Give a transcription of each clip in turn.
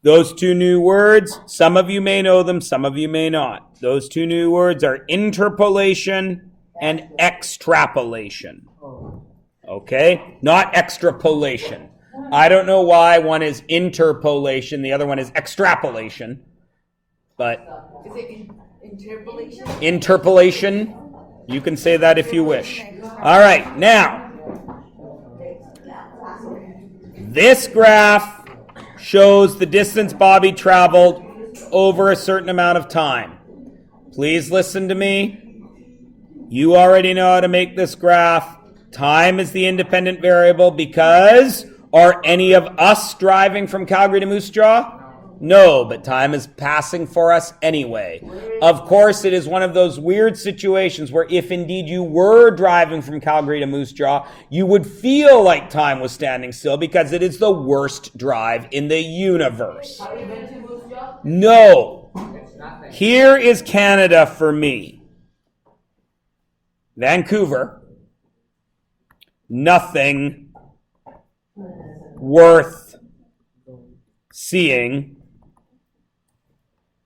Those two new words, some of you may know them, some of you may not. Those two new words are interpolation and extrapolation. Okay? Not extrapolation. I don't know why one is interpolation, the other one is extrapolation. But is it interpolation? Interpolation. You can say that if you wish. All right, now, this graph shows the distance Bobby traveled over a certain amount of time. Please listen to me. You already know how to make this graph. Time is the independent variable because are any of us driving from Calgary to Moose Jaw? No, but time is passing for us anyway. Of course, it is one of those weird situations where if indeed you were driving from Calgary to Moose Jaw, you would feel like time was standing still because it is the worst drive in the universe. Have you been to Moose Jaw? No. Here is Canada for me. Vancouver. Nothing worth seeing.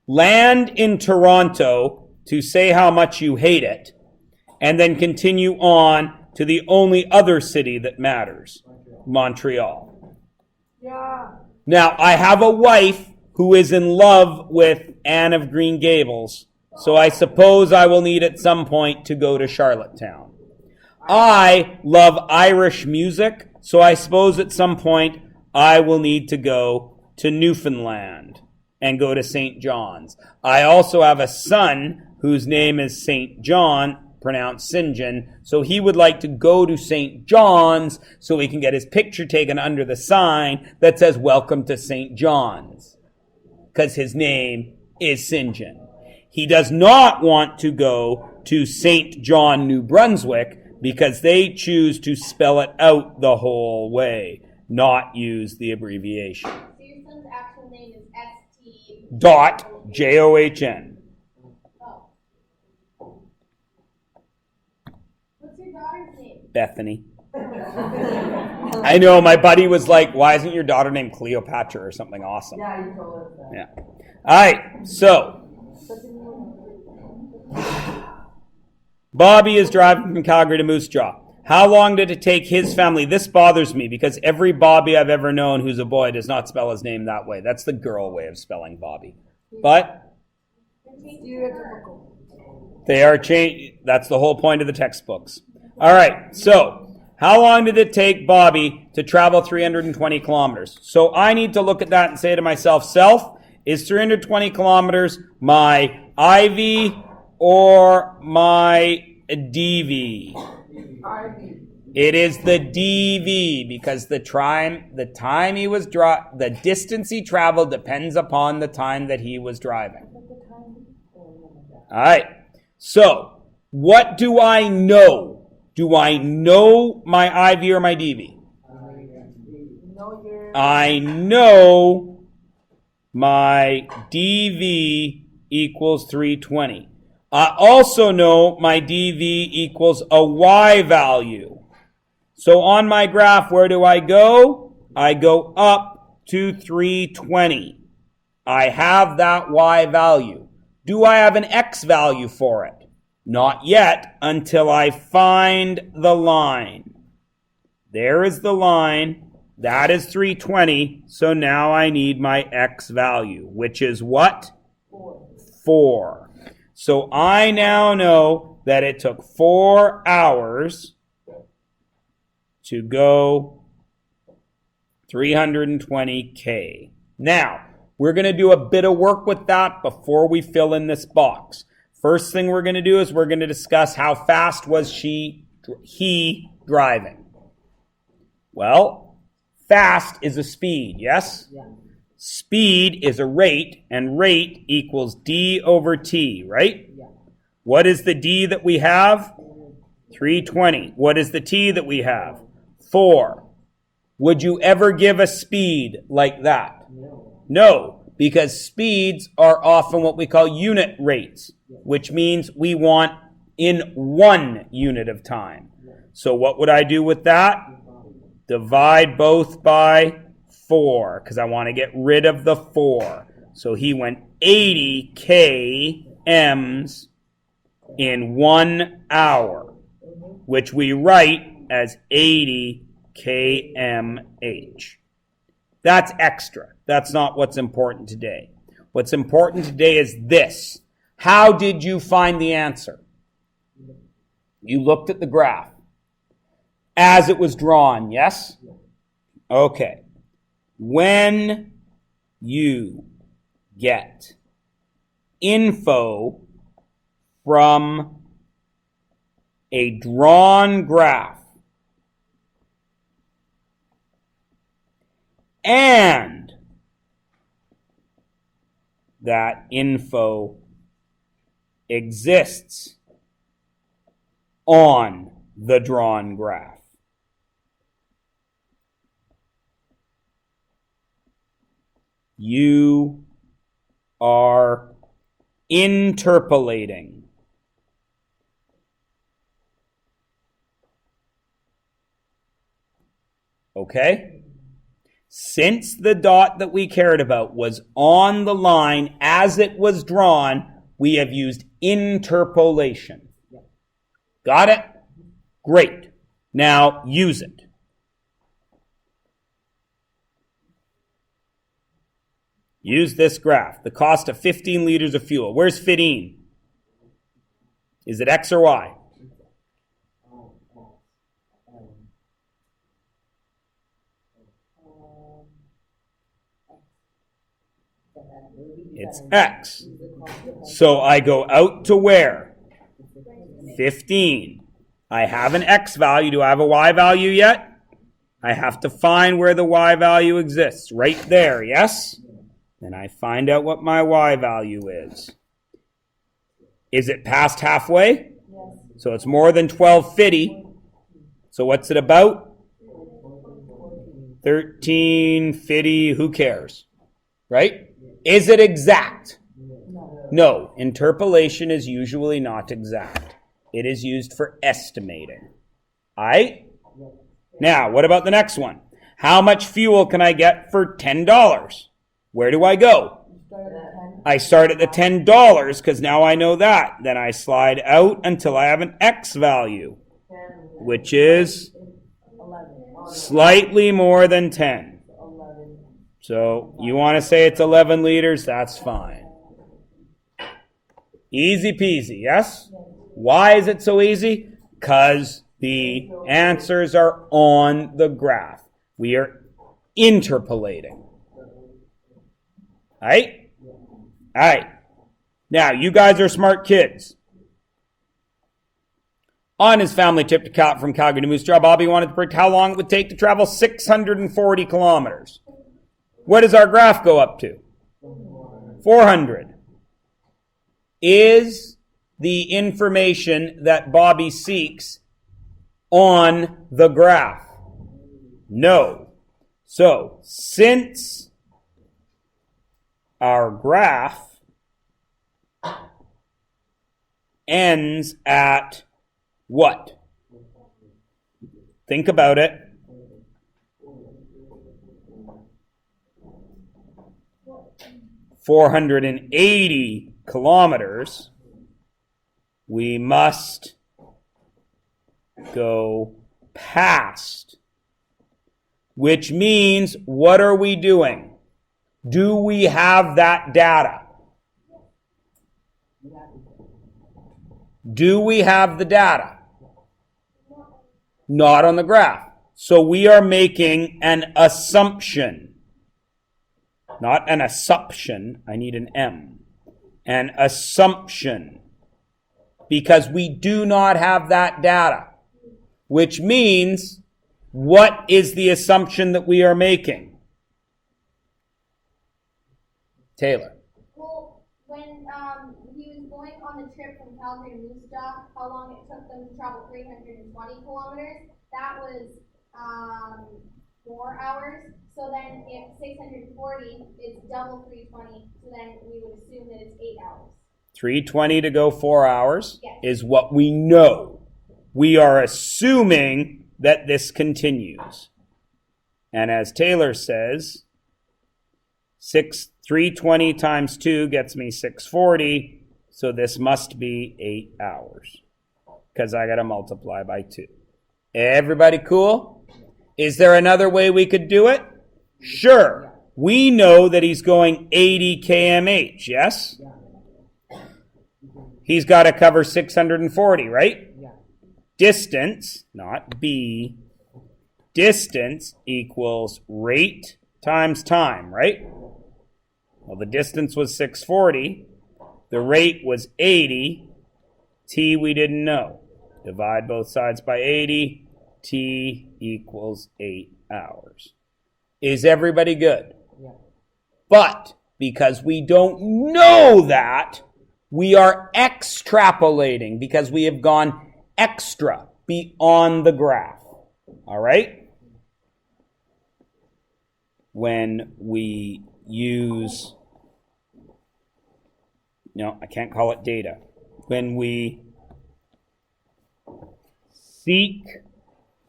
Land in Toronto to say how much you hate it, and then continue on to the only other city that matters, Montreal. Yeah. Now, I have a wife who is in love with Anne of Green Gables, so I suppose I will need at some point to go to Charlottetown. I love Irish music, so I suppose at some point I will need to go to Newfoundland and go to St. John's. I also have a son whose name is St. John, pronounced St. John, so he would like to go to St. John's so he can get his picture taken under the sign that says, "Welcome to St. John's," because his name is St. John. He does not want to go to St. John, New Brunswick, because they choose to spell it out the whole way, not use the abbreviation. So your son's actual name is S.T. John. Oh. What's your daughter's name? Bethany. I know, my buddy was like, why isn't your daughter named Cleopatra or something awesome? Yeah, you told us that. Yeah. All right, so Bobby is driving from Calgary to Moose Jaw. How long did it take his family? This bothers me because every Bobby I've ever known who's a boy does not spell his name that way. That's the girl way of spelling Bobby. But they are changed. That's the whole point of the textbooks. All right, so how long did it take Bobby to travel 320 kilometers? So I need to look at that and say to myself, is 320 kilometers my IV or my DV? It is the DV because the distance he traveled depends upon the time that he was driving. All right. So, what do I know? Do I know my IV or my DV? I know my DV equals 320. I also know my DV equals a Y value. So on my graph, where do I go? I go up to 320. I have that Y value. Do I have an X value for it? Not yet, until I find the line. There is the line. That is 320. So now I need my X value, which is what? 4. So I now know that it took 4 hours to go 320K. Now, we're going to do a bit of work with that before we fill in this box. First thing we're going to do is we're going to discuss how fast was he driving. Well, fast is a speed, yes? Yeah. Speed is a rate, and rate equals d over t, right? Yeah. What is the d that we have? 320. What is the t that we have? 4. Would you ever give a speed like that? No, because speeds are often what we call unit rates, which means we want in 1 unit of time. So what would I do with that? Divide both by 4 because I want to get rid of the 4. So he went 80 kms in 1 hour, which we write as 80 kmh. That's extra. That's not what's important today. What's important today is this. How did you find the answer? You looked at the graph as it was drawn, yes? Okay. When you get info from a drawn graph and that info exists on the drawn graph, you are interpolating. Okay? Since the dot that we cared about was on the line as it was drawn, we have used interpolation. Got it? Great. Now use it. Use this graph. The cost of 15 liters of fuel. Where's 15? Is it X or Y? It's X. So I go out to where? 15. I have an X value. Do I have a Y value yet? I have to find where the Y value exists. Right there, yes? Then I find out what my Y value is. Is it past halfway? Yes. So it's more than 1250. So what's it about? 1350, who cares? Right? Is it exact? No. Interpolation is usually not exact. It is used for estimating. Alright? Now, what about the next one? How much fuel can I get for $10? Where do I go? I start at the $10 because now I know that. Then I slide out until I have an X value, which is slightly more than 10. So you want to say it's 11 liters? That's fine. Easy peasy, yes? Why is it so easy? Because the answers are on the graph. We are interpolating. All right. Now, you guys are smart kids. On his family trip from Calgary to Moose Jaw, Bobby wanted to predict how long it would take to travel 640 kilometers. What does our graph go up to? 400. Is the information that Bobby seeks on the graph? No. So, since our graph ends at what? Think about it. $480 kilometers. We must go past. Which means, what are we doing? Do we have that data? Do we have the data? Not on the graph. So we are making an assumption. Not an assumption. I need an M. An assumption. Because we do not have that data. Which means, what is the assumption that we are making? Taylor. Well, when he was going on the trip from Calgary to Moose Jaw, how long it took them to travel 320 kilometers, that was 4 hours. So then if 640 is double 320, so then we would assume that it's 8 hours. 320 to go 4 hours Yes. is what we know. We are assuming that this continues. And as Taylor says, 320 times 2 gets me 640. So this must be 8 hours because I got to multiply by 2. Everybody cool? Is there another way we could do it? Sure. We know that he's going 80 kmh, yes? He's got to cover 640, right? Distance, not B, distance equals rate times time, right? Well, the distance was 640. The rate was 80. T we didn't know. Divide both sides by 80. T equals 8 hours. Is everybody good? Yeah. But because we don't know that, we are extrapolating because we have gone extra beyond the graph. All right? When we use, no, I can't call it data. When we seek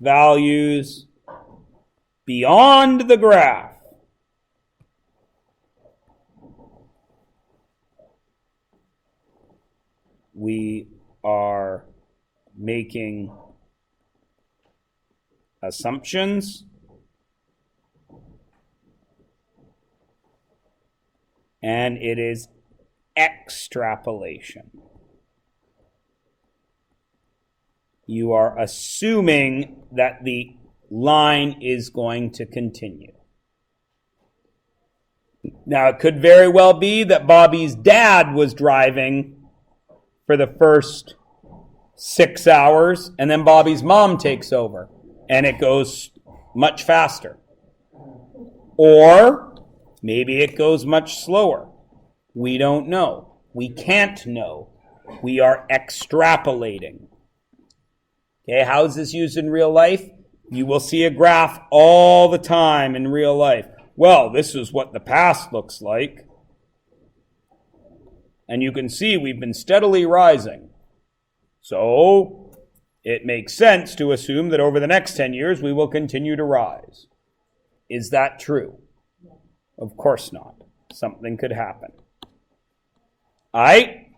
values beyond the graph, we are making assumptions and it is extrapolation. You are assuming that the line is going to continue. Now, it could very well be that Bobby's dad was driving for the first 6 hours, and then Bobby's mom takes over, and it goes much faster. Or maybe it goes much slower. We don't know. We can't know. We are extrapolating. Okay, how is this used in real life? You will see a graph all the time in real life. Well, this is what the past looks like. And you can see we've been steadily rising. So it makes sense to assume that over the next 10 years we will continue to rise. Is that true? Of course not. Something could happen. All right.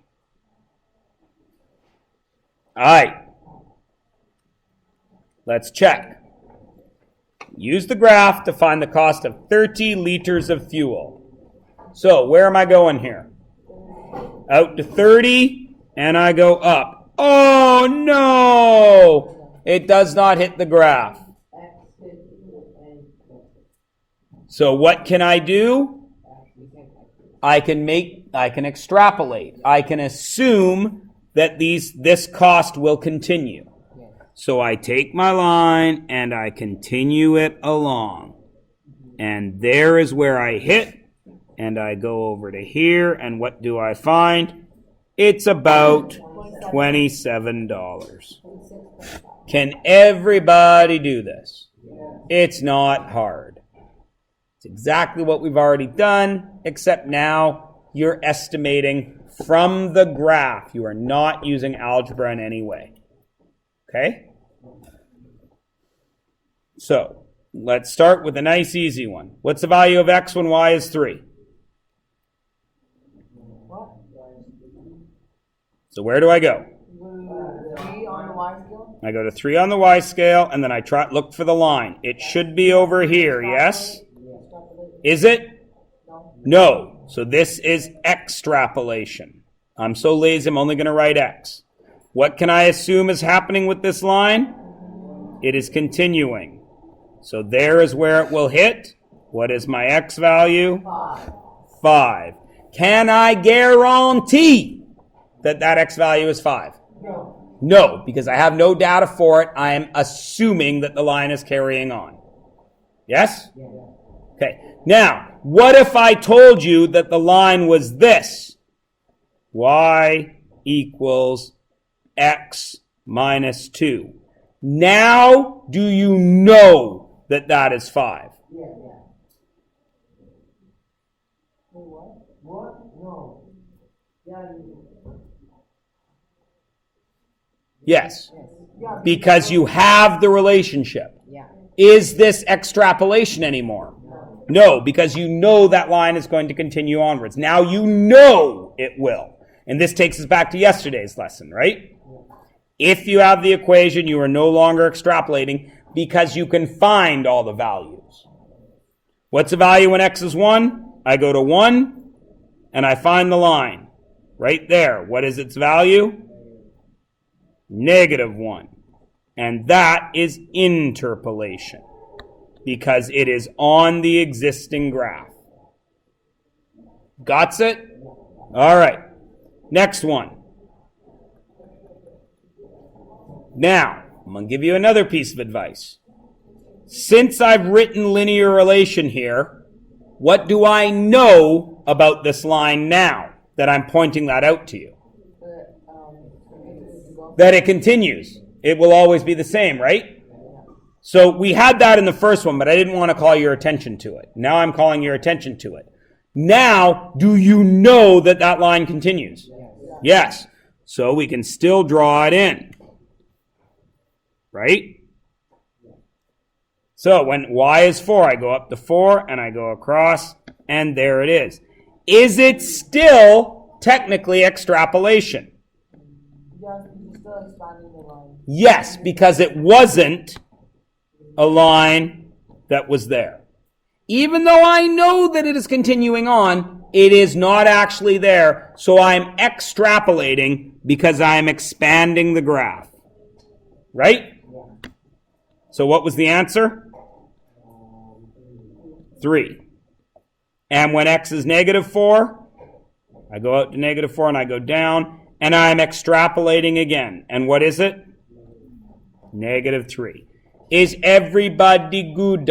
Let's check. Use the graph to find the cost of 30 liters of fuel. So where am I going here? Out to 30, and I go up. Oh, no! It does not hit the graph. So what can I do? I can extrapolate. I can assume that this cost will continue. So I take my line and I continue it along. And there is where I hit. And I go over to here. And what do I find? It's about $27. Can everybody do this? It's not hard. It's exactly what we've already done, except now you're estimating from the graph. You are not using algebra in any way. Okay? So, let's start with a nice easy one. What's the value of x when y is 3? So where do I go? 3 on the y scale. I go to 3 on the y scale, and then I look for the line. It should be over here, yes? Is it? No. So this is extrapolation. I'm so lazy, I'm only going to write x. What can I assume is happening with this line? It is continuing. So there is where it will hit. What is my x value? 5. Can I guarantee that x value is 5? No, because I have no data for it. I am assuming that the line is carrying on. Yes? Okay. Now, what if I told you that the line was this? Y equals x minus 2. Now, do you know that that is 5? What? No. Yes. Because you have the relationship. Is this extrapolation anymore? No, because you know that line is going to continue onwards. Now you know it will. And this takes us back to yesterday's lesson, right? If you have the equation, you are no longer extrapolating because you can find all the values. What's the value when x is 1? I go to 1 and I find the line. Right there. What is its value? -1. And that is interpolation because it is on the existing graph. Got it? All right. Next one. Now, I'm going to give you another piece of advice. Since I've written linear relation here, what do I know about this line now that I'm pointing that out to you? That it continues. It will always be the same, right? So we had that in the first one, but I didn't want to call your attention to it. Now I'm calling your attention to it. Now, do you know that that line continues? Yes. So we can still draw it in. Right? So when y is 4, I go up to 4 and I go across, and there it is. Is it still technically extrapolation? Yes, because it wasn't a line that was there. Even though I know that it is continuing on, it is not actually there, so I'm extrapolating because I'm expanding the graph. Right? So what was the answer? 3. And when x is -4, I go out to -4 and I go down, and I'm extrapolating again. And what is it? -3. Is everybody good?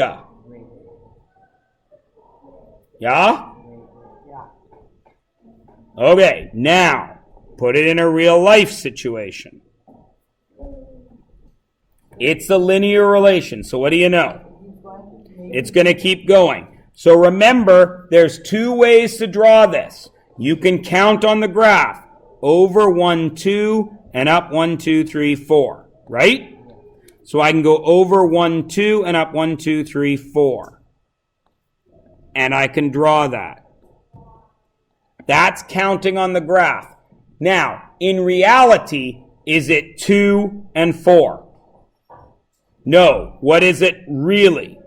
Yeah? Okay, now, put it in a real life situation. It's a linear relation, so what do you know? It's going to keep going. So remember, there's 2 ways to draw this. You can count on the graph, over 1, 2, and up 1, 2, 3, 4, right? So I can go over 1, 2, and up 1, 2, 3, 4. And I can draw that. That's counting on the graph. Now, in reality, is it 2 and 4? No. What is it really?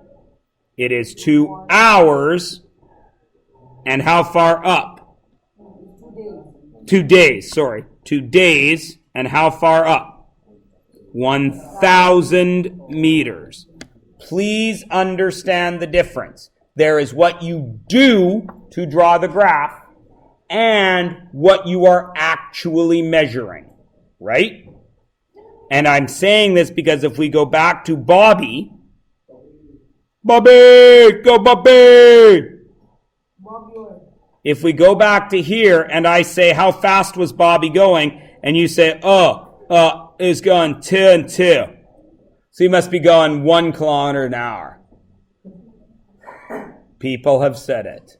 It is 2 hours. And how far up? 2 days, sorry. 2 days. And how far up? 1,000 meters. Please understand the difference. There is what you do to draw the graph and what you are actually measuring, right? And I'm saying this because if we go back to Bobby, go Bobby! If we go back to here and I say, how fast was Bobby going? And you say, it's going 2 and 2. So he must be going 1 kilometer an hour. People have said it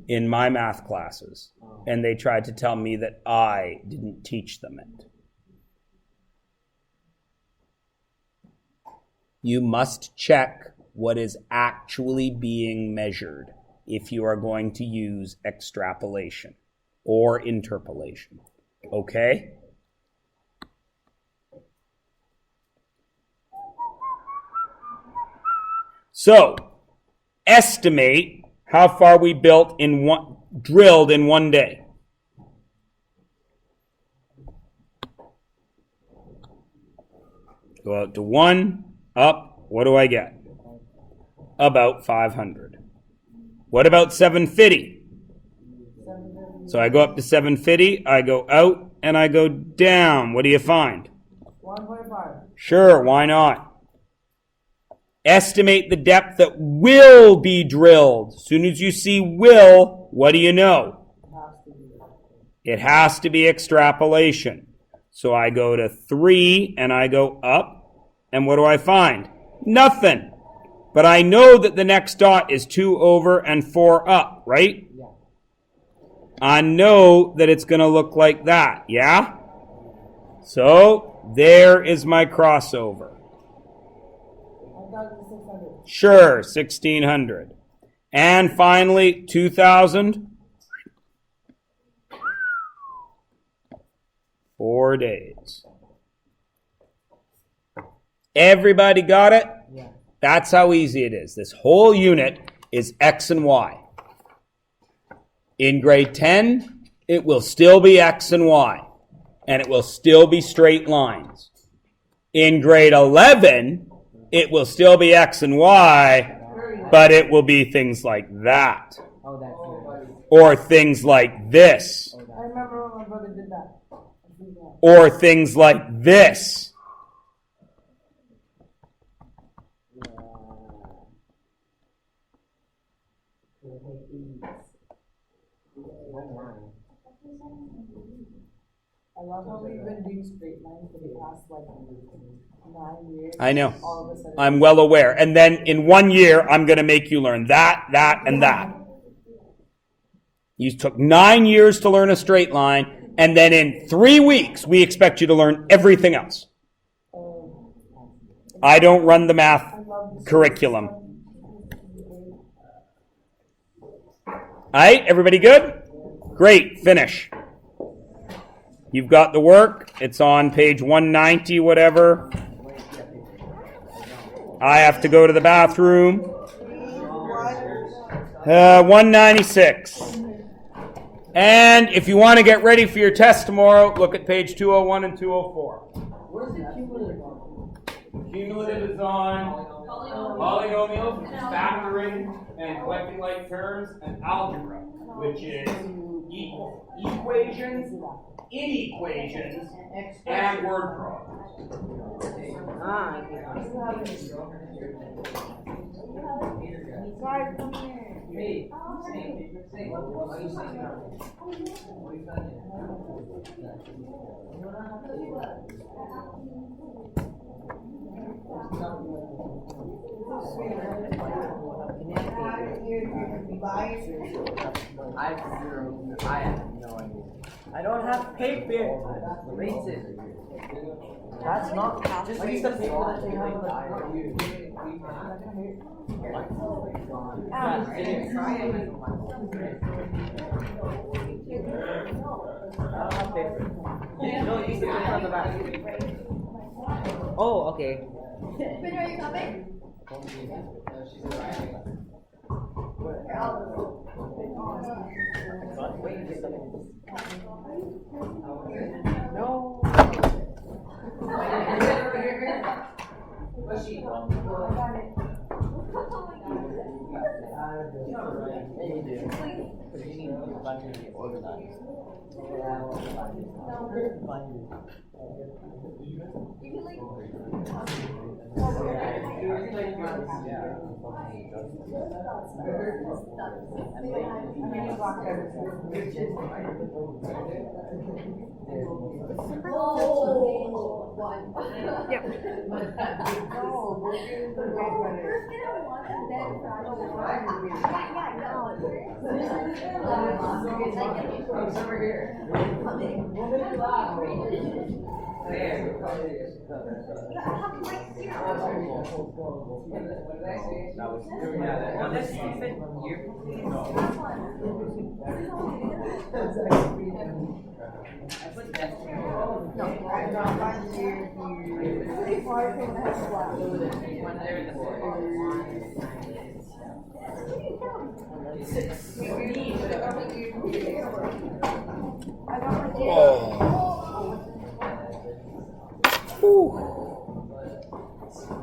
in my math classes, and they tried to tell me that I didn't teach them it. You must check what is actually being measured if you are going to use extrapolation or interpolation. Okay? So, estimate how far we drilled in 1 day. Go out to 1, up, what do I get? About 500. What about 750? So I go up to 750, I go out, and I go down. What do you find? 1.5. Sure, why not? Estimate the depth that will be drilled. As soon as you see will, what do you know? It has to be extrapolation. So I go to 3 and I go up. And what do I find? Nothing. But I know that the next dot is 2 over and 4 up, right? I know that it's going to look like that, yeah? So there is my crossover. thought it was 600. Sure, 1600. And finally, 2000. 4 days. Everybody got it? Yeah. That's how easy it is. This whole unit is X and Y. In grade 10, it will still be X and Y. And it will still be straight lines. In grade 11, it will still be X and Y, but it will be things like that. Oh, that's good. Or things like this. I remember when my brother did that. Or things like this. I love how we've been doing straight lines for the past 9 years. I know. All of a sudden. I'm well aware. And then in 1 year, I'm going to make you learn that, and that. You took 9 years to learn a straight line, and then in 3 weeks, we expect you to learn everything else. I don't run the math curriculum. All right, everybody good? Great, finish. You've got the work. It's on page 190, whatever. I have to go to the bathroom. 196. And if you want to get ready for your test tomorrow, look at page 201 and 204. Where's the cumulative one? Cumulative is on polynomials, which is factoring and collecting like terms, and algebra, which is equations, inequations, and word problems. Sorry, come here. I have no idea. I don't have paper. Read it. That's not. Just use the paper that you have. No, use the paper on the back. Oh, okay. Pedro, are you coming? No.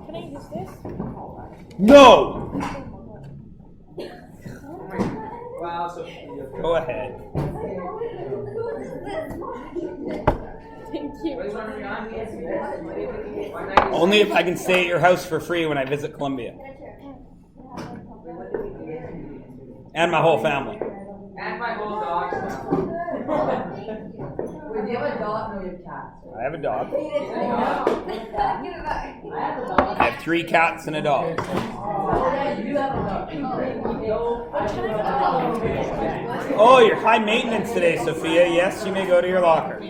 Can I use this? No! Wow, so Go ahead. Thank you. Only if I can stay at your house for free when I visit Columbia. And my whole family. and my whole dog. Wait, do you have a dog? No, you have cats. I have a dog. Get it back. I have a dog. I have 3 cats and a dog. Oh, yeah, you have a dog. Oh, you're high maintenance today, Sophia. Yes, you may go to your locker.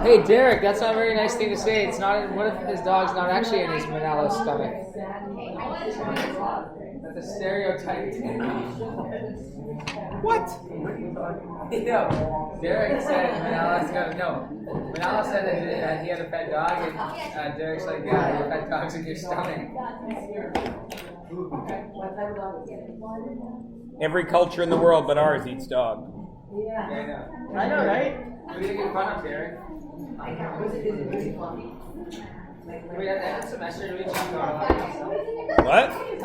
Hey, Derek, that's not a very nice thing to say. It's not. What if his dog's not actually in his Manila's stomach? That's a stereotype. What? No, Derek said Manila's gonna no. Manila said that he had a pet dog, and Derek's like, yeah, your pet dog's in your stomach. Every culture in the world but ours eats dog. Yeah, I know, right? What do you get fun of, Derek? We at the end of the semester, do we check out? What? We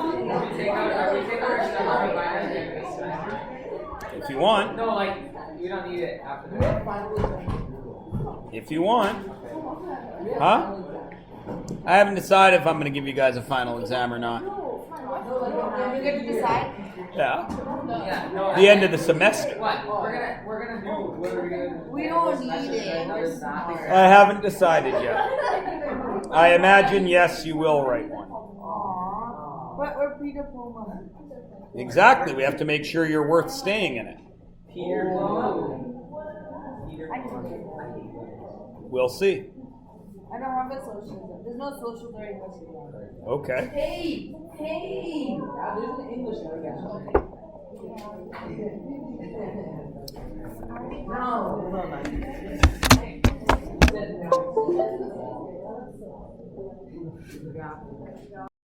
take out our stuff out of mine at the end of the semester. If you want. No, like, we don't need it after that. If you want. Huh? I haven't decided if I'm going to give you guys a final exam or not. You get to decide? Yeah. Yeah, no. The end of the semester. What? We're gonna do. What are we gonna do? We don't need it. We're smart. I haven't decided yet. I imagine, yes, you will write one. But we're pre-diploma. Exactly. We have to make sure you're worth staying in it. Peter We'll see. I don't have a social. There's no social during this year. Okay. Hey! There's an English No.